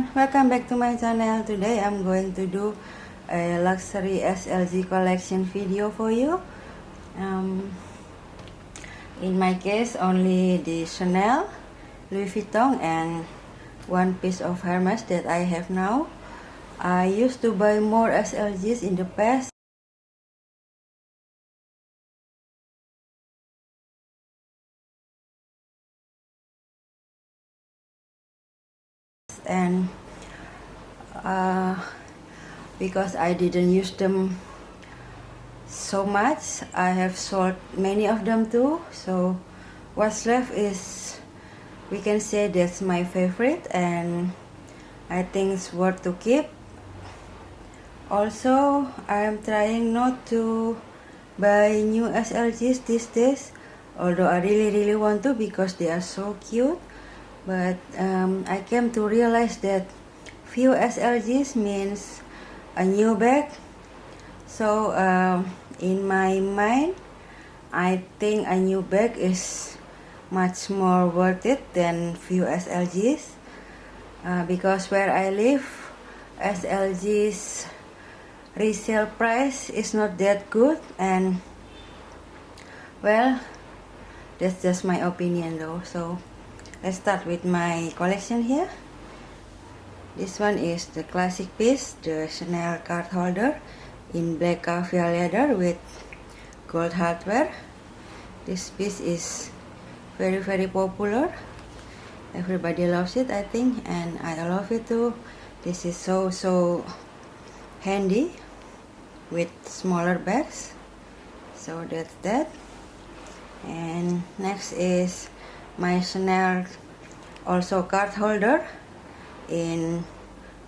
everyone, welcome back to my channel. Today I'm going to do a luxury SLG collection video for you. In my case, only the Chanel, Louis Vuitton and one piece of Hermes that I have now. I used to buy more SLGs in the past, and because I didn't use them so much, I have sold many of them too. So what's left is, we can say, that's my favorite and I think it's worth to keep. Also, I am trying not to buy new SLGs these days, although I really want to because they are so cute. But I came to realize that few SLGs means a new bag. So in my mind, I think a new bag is much more worth it than few SLGs, because where I live, SLGs resale price is not that good, and well, that's just my opinion though. So let's start with my collection here. This one is the classic piece, the Chanel card holder in black caviar leather with gold hardware. This piece is very popular. Everybody loves it, I think, and I love it too. This is so handy with smaller bags. So that's that. And next is my Chanel also card holder in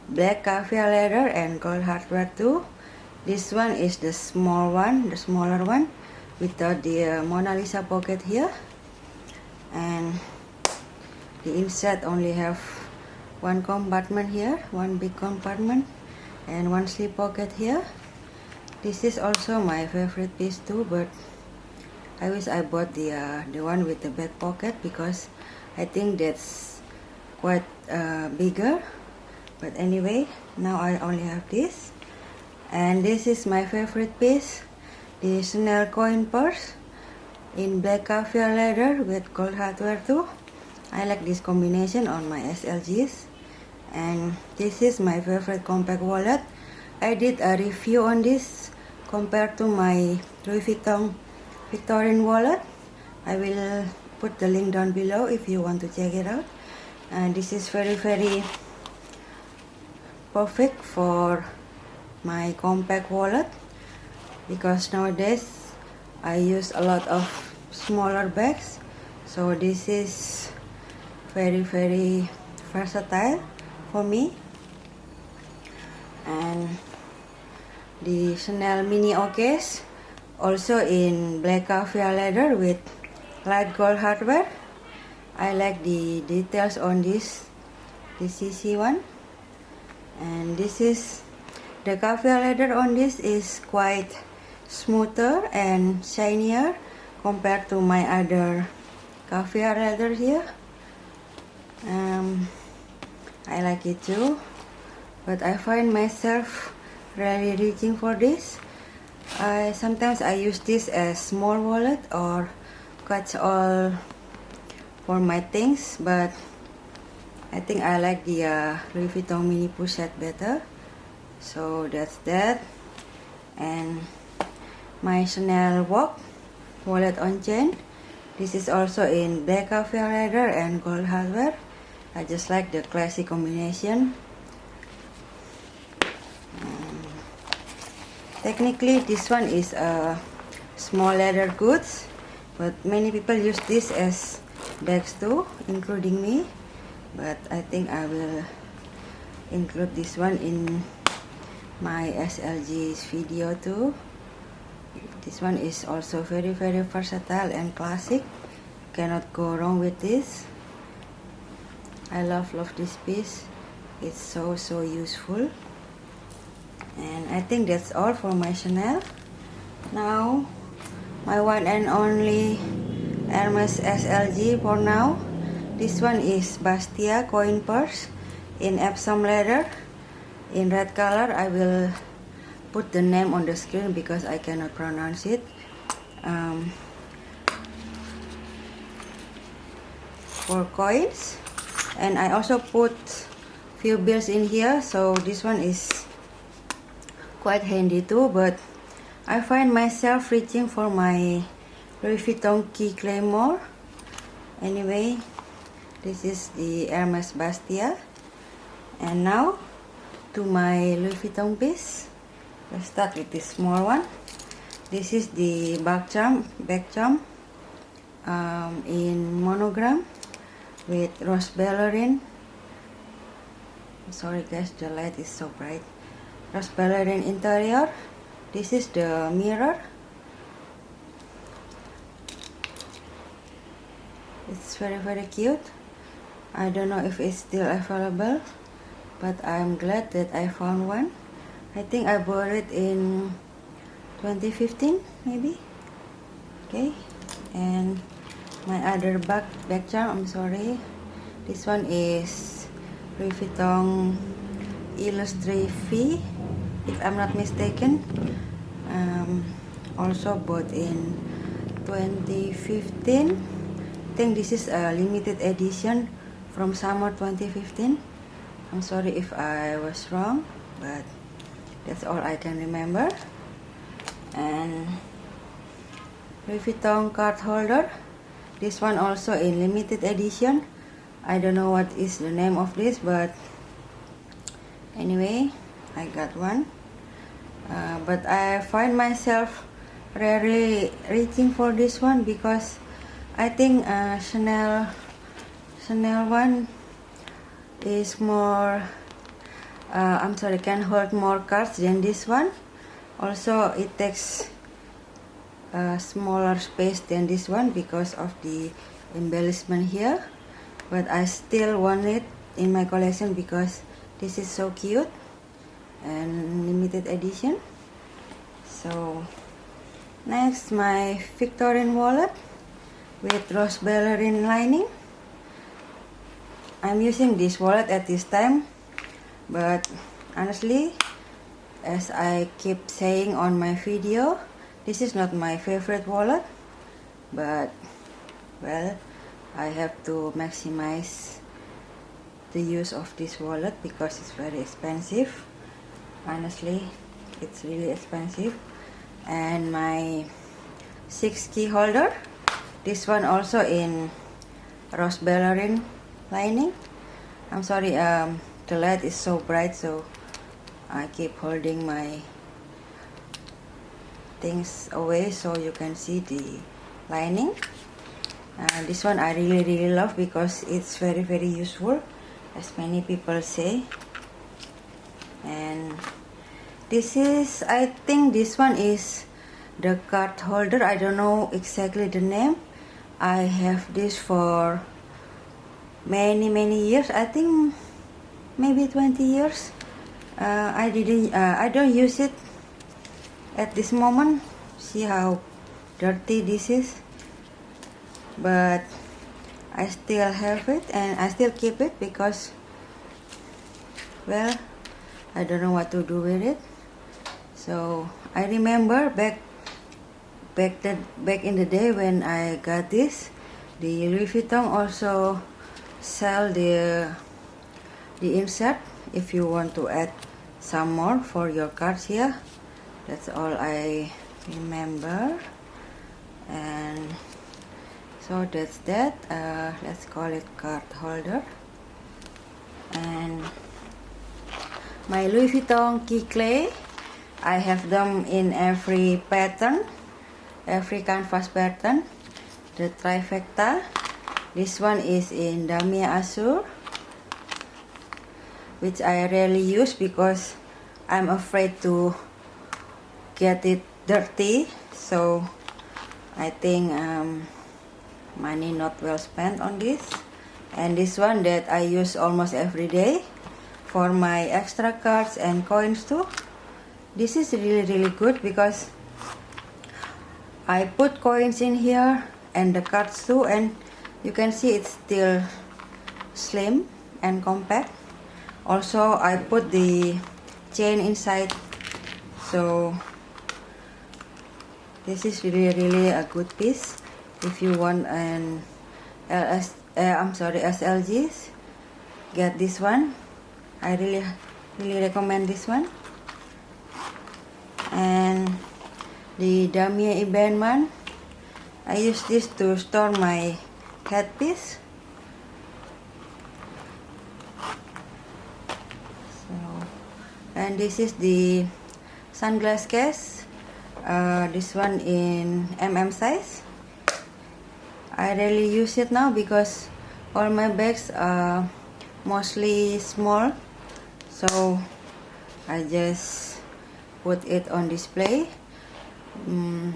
black caviar leather and gold hardware too. This one is the small one, the smaller one, without the Mona Lisa pocket here, and the inside only have one compartment here, one big compartment, and one slip pocket here. This is also my favorite piece too, but I wish I bought the one with the back pocket because I think that's quite bigger. But anyway, now I only have this. And this is my favorite piece, the Chanel coin purse in black caviar leather with gold hardware too. I like this combination on my SLGs. And this is my favorite compact wallet. I did a review on this compared to my Louis Vuitton Victorine wallet. I will put the link down below if you want to check it out. And this is very perfect for my compact wallet, because nowadays I use a lot of smaller bags. So this is very versatile for me. And the Chanel mini case, also in black caviar leather with light gold hardware. I like the details on this CC one. And this is the caviar leather on this is quite smoother and shinier compared to my other caviar leather here. I like it too, but I find myself really reaching for this. Sometimes I use this as small wallet or catch all for my things, but I think I like the Louis Vuitton mini pochette better. So that's that. And my Chanel wallet on chain. This is also in black caviar leather and gold hardware. I just like the classic combination. Technically this one is a small leather goods, but many people use this as bags too, including me. But I think I will include this one in my SLGs video too. This one is also very versatile and classic. Cannot go wrong with this. I love this piece. It's so useful. And I think that's all for my Chanel. Now my one and only Hermes SLG for now. This one is Bastia coin purse in Epsom leather in red color. I will put the name on the screen because I cannot pronounce it. For coins, and I also put few bills in here, so this one is quite handy too. But I find myself reaching for my Louis Vuitton key claymore. Anyway, this is the Hermes Bastia. And now to my Louis Vuitton piece. Let's start with this small one. This is the back charm in monogram with rose ballerine. Sorry guys, the light is so bright. Rose ballerine interior. This is the mirror. It's very cute. I don't know if it's still available, but I'm glad that I found one. I think I bought it in 2015 maybe. Okay, and my other back charm, I'm sorry, this one is Louis Vuitton Illustrate V, if I'm not mistaken. Also bought in 2015. I think this is a limited edition from summer 2015. I'm sorry if I was wrong, but that's all I can remember. And Louis Vuitton card holder. This one also in limited edition. I don't know what is the name of this, but anyway, I got one. But I find myself rarely reaching for this one because I think Chanel one is more, I'm sorry, can hold more cards than this one. Also, it takes a smaller space than this one because of the embellishment here. But I still want it in my collection because this is so cute and limited edition. So next, my Victorine wallet with rose ballerine lining. I'm using this wallet at this time, but honestly, as I keep saying on my video, this is not my favorite wallet, but well, I have to maximize the use of this wallet because it's very expensive. Honestly, it's really expensive. And my 6 key holder, this one also in rose ballerine lining. I'm sorry, the light is so bright, so I keep holding my things away so you can see the lining. This one I really love because it's very useful, as many people say. And this is, I think this one is the card holder. I don't know exactly the name. I have this for many years. I think maybe 20 years. I don't use it at this moment. See how dirty this is, but I still have it and I still keep it because, well, I don't know what to do with it. So I remember back in the day when I got this, the Louis Vuitton also sell the insert if you want to add some more for your cards here. That's all I remember. And so that's that. Let's call it card holder. And my Louis Vuitton key clay, I have them in every pattern, every canvas pattern. The trifecta. This one is in Damia Azur, which I rarely use because I'm afraid to get it dirty. So I think money not well spent on this. And this one that I use almost every day for my extra cards and coins too. This is really good because I put coins in here and the cards too, and you can see it's still slim and compact. Also, I put the chain inside, so this is really a good piece. If you want an SLGs, get this one. I really recommend this one. And the Damier Ebene one, I use this to store my headpiece. So, and this is the sunglass case. This one in size. I really use it now because all my bags are mostly small, so I just put it on display.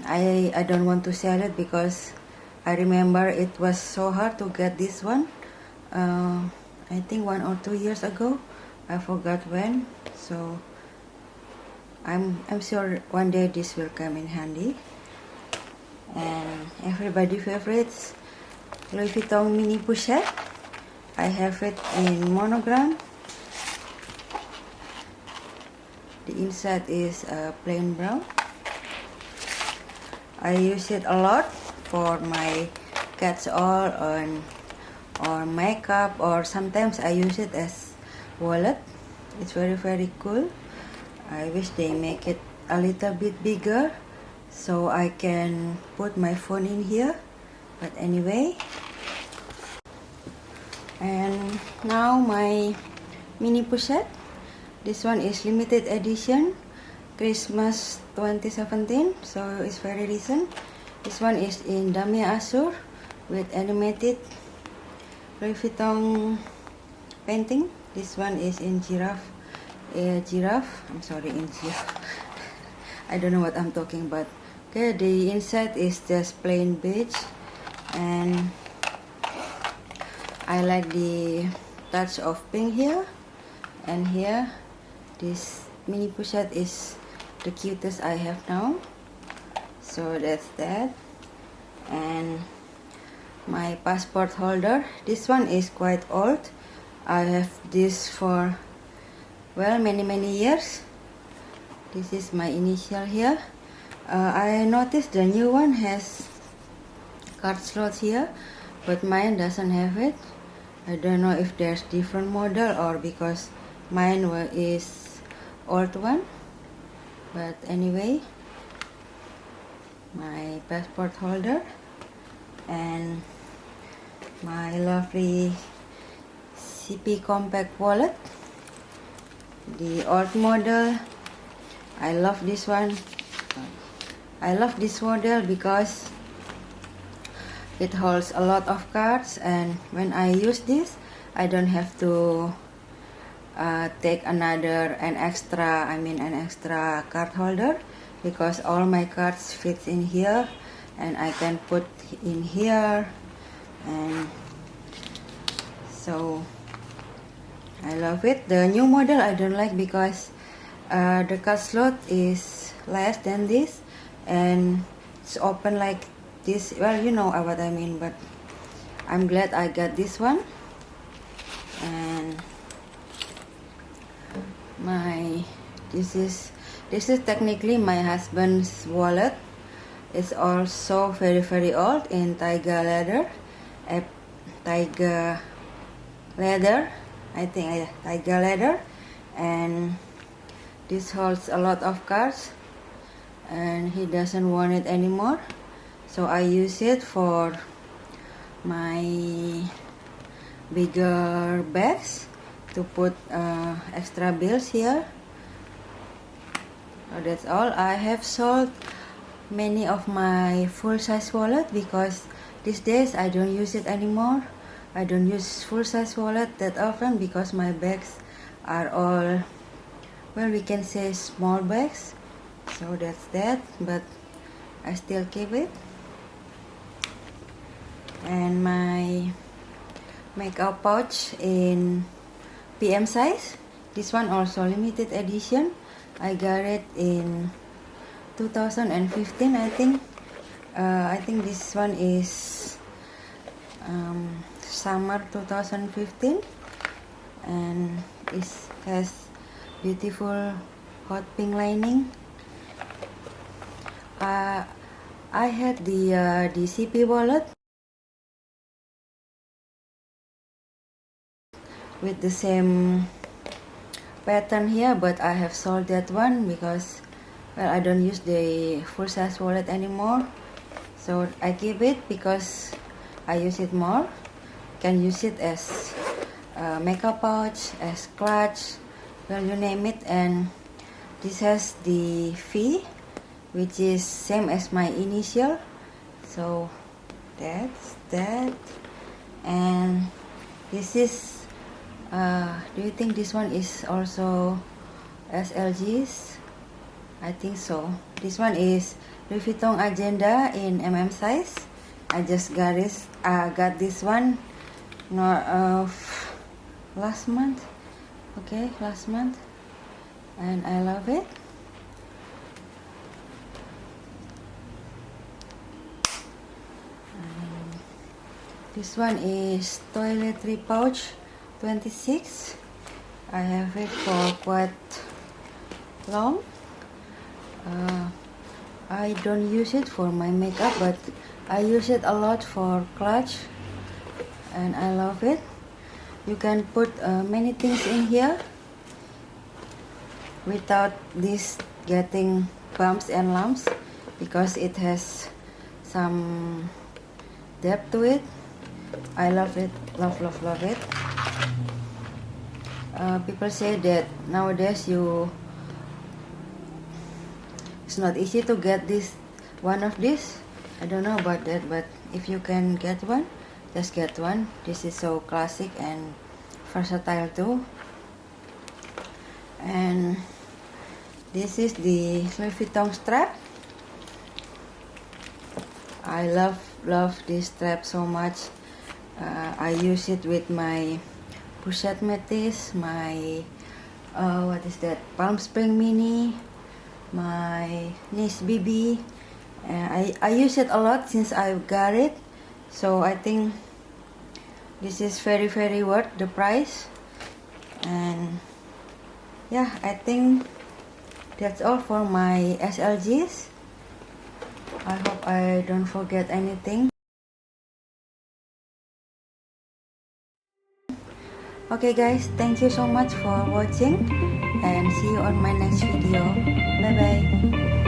I don't want to sell it because I remember it was so hard to get this one. I think 1 or 2 years ago. I forgot when. So I'm sure one day this will come in handy. And everybody favorites, Louis Vuitton mini pochette. I have it in monogram. The inside is plain brown. I use it a lot for my catch all or makeup, or sometimes I use it as wallet. It's very cool. I wish they make it a little bit bigger so I can put my phone in here, but anyway. And now my mini pochette. This one is limited edition, Christmas 2017, so it's very recent. This one is in Damier Azur with animated Louis Vuitton painting. This one is in giraffe. In giraffe. I don't know what I'm talking about. Okay, the inside is just plain beige, and I like the touch of pink here and here. This mini pochette is the cutest I have now, so that's that. And my passport holder, this one is quite old. I have this for, well, many years. This is my initial here. I noticed the new one has card slots here, but mine doesn't have it. I don't know if there's different model or because mine is old one. But anyway, my passport holder and my lovely CP compact wallet. The old model, I love this one. I love this model because it holds a lot of cards, and when I use this, I don't have to take an extra card holder, because all my cards fit in here and I can put in here. And so I love it. The new model I don't like because the card slot is less than this and it's open like this. Well, you know what I mean, but I'm glad I got this one. And this is technically my husband's wallet. It's also very old in tiger leather. Tiger leather, and this holds a lot of cards and he doesn't want it anymore, so I use it for my bigger bags to put extra bills here. So that's all. I have sold many of my full-size wallet because these days I don't use it anymore. I don't use full-size wallet that often because my bags are all, well, we can say small bags. So that's that, but I still keep it. And my makeup pouch in PM size. This one also limited edition. I got it in 2015, I think. I think this one is summer 2015, and It has beautiful hot pink lining. I had the CP wallet with the same pattern here, but I have sold that one because, well, I don't use the full size wallet anymore, so I keep it because I use it more. Can use it as a makeup pouch, as clutch, well, you name it. And this has the V, which is same as my initial, so that's that. And this is do you think this one is also SLGs? I think so. This one is Louis Vuitton Agenda in size. I just got this one last month. Okay, last month, and I love it. This one is toiletry pouch 26. I have it for quite long. I don't use it for my makeup, but I use it a lot for clutch, and I love it. You can put many things in here without this getting bumps and lumps, because it has some depth to it. I love it, love it. People say that nowadays it's not easy to get one of these. I don't know about that, but if you can get one, just get one. This is so classic and versatile too. And this is the Louis Vuitton strap. I love this strap so much. I use it with my Pochette Métis, my what is that, Palm Spring Mini, my Nice BB. I use it a lot since I got it, so I think this is very worth the price. And yeah, I think that's all for my SLGs. I hope I don't forget anything. Okay guys, thank you so much for watching, and see you on my next video. Bye bye.